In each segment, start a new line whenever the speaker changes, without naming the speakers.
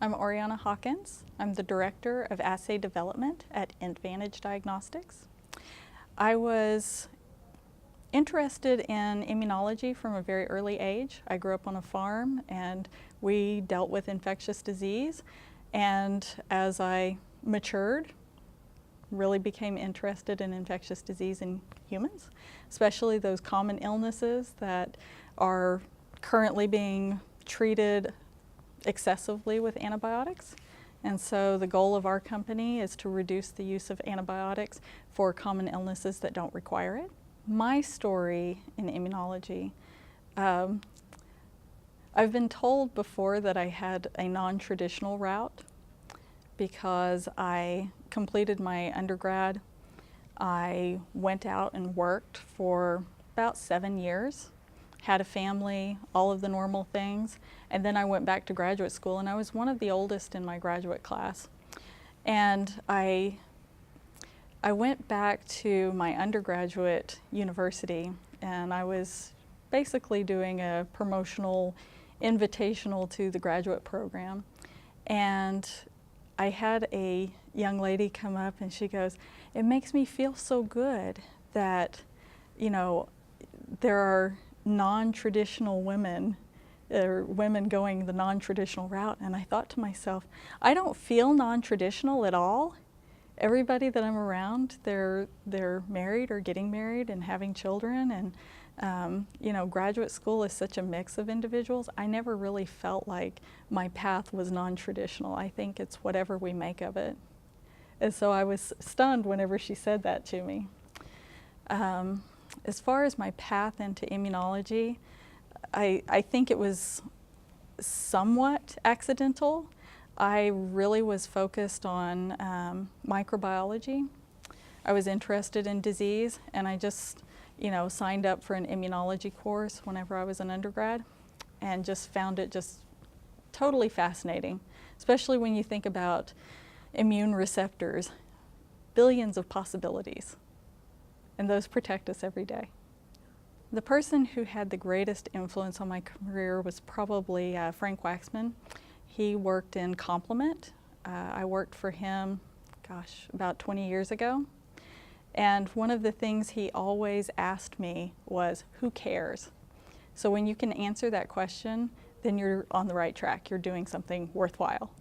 I'm Oriana Hawkins. I'm the Director of Assay Development at ENTvantage Diagnostics. I was interested in immunology from a very early age. I grew up on a farm and we dealt with infectious disease, and as I matured, really became interested in infectious disease in humans, especially those common illnesses that are currently being treated excessively with antibiotics. And so the goal of our company is to reduce the use of antibiotics for common illnesses that don't require it. My story in immunology, I've been told before that I had a non-traditional route because I completed my undergrad. I went out and worked for about 7 years, had a family, all of the normal things, and then I went back to graduate school, and I was one of the oldest in my graduate class. And I went back to my undergraduate university, and I was basically doing a promotional invitational to the graduate program. And I had a young lady come up and she goes, "It makes me feel so good that, you know, there are non-traditional women, or women going the non-traditional route." And I thought to myself, I don't feel non-traditional at all. Everybody that I'm around, they're married or getting married and having children, and you know, graduate school is such a mix of individuals. I never really felt like my path was non-traditional. I think it's whatever we make of it. And so I was stunned whenever she said that to me. As far as my path into immunology, I think it was somewhat accidental. I really was focused on microbiology. I was interested in disease, and I just, you know, signed up for an immunology course whenever I was an undergrad and just found it just totally fascinating, especially when you think about immune receptors, billions of possibilities, and those protect us every day. The person who had the greatest influence on my career was probably Frank Waxman. He worked in complement. I worked for him, gosh, about 20 years ago. And one of the things he always asked me was, who cares? So when you can answer that question, then you're on the right track. You're doing something worthwhile.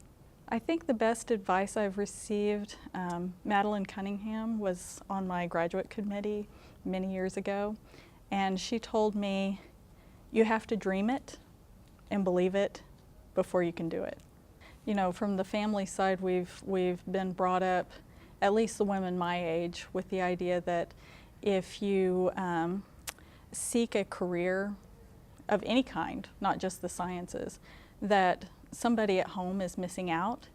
I think the best advice I've received, Madeline Cunningham was on my graduate committee many years ago, and she told me, you have to dream it and believe it before you can do it. You know, from the family side, we've been brought up, at least the women my age, with the idea that if you seek a career of any kind, not just the sciences, that somebody at home is missing out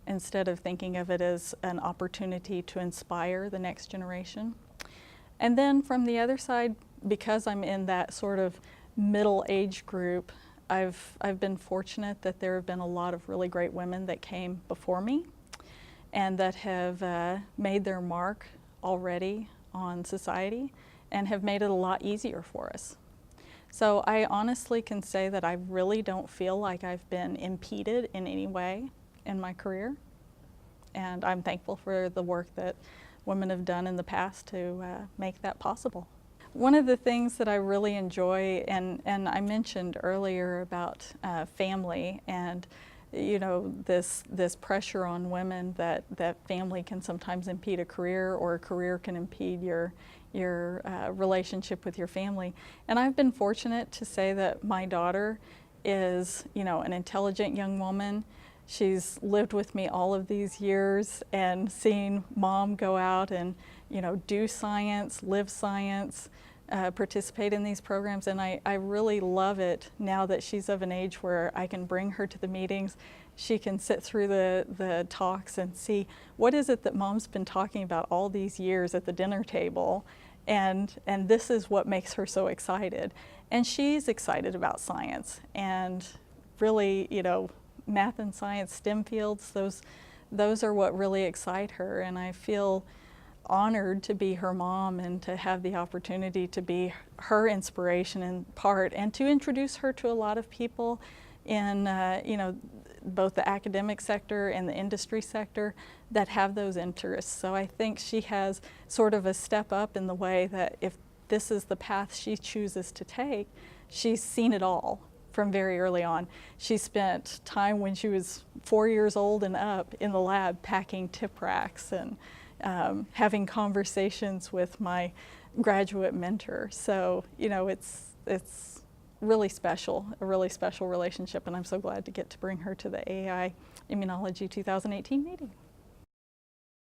instead of thinking of it as an opportunity to inspire the next generation. And then from the other side, because I'm in that sort of middle age group, I've been fortunate that there have been a lot of really great women that came before me and that have made their mark already on society and have made it a lot easier for us. So I honestly can say that I really don't feel like I've been impeded in any way in my career, and I'm thankful for the work that women have done in the past to make that possible. One of the things that I really enjoy, and I mentioned earlier about family and, you know, this pressure on women that family can sometimes impede a career, or a career can impede your relationship with your family. And I've been fortunate to say that my daughter is, you know, an intelligent young woman. She's lived with me all of these years, and seeing mom go out and, you know, do science, live science, participate in these programs, and I really love it now that she's of an age where I can bring her to the meetings. She can sit through the talks and see, what is it that mom's been talking about all these years at the dinner table, and this is what makes her so excited. And she's excited about science, and really, you know, math and science, STEM fields, those are what really excite her, and I feel honored to be her mom and to have the opportunity to be her inspiration in part, and to introduce her to a lot of people in, you know, both the academic sector and the industry sector that have those interests. So I think she has sort of a step up in the way that if this is the path she chooses to take, she's seen it all from very early on. She spent time when she was 4 years old and up in the lab packing tip racks and having conversations with my graduate mentor. So, you know, it's really special, a really special relationship, and I'm so glad to get to bring her to the AAI Immunology 2018 meeting.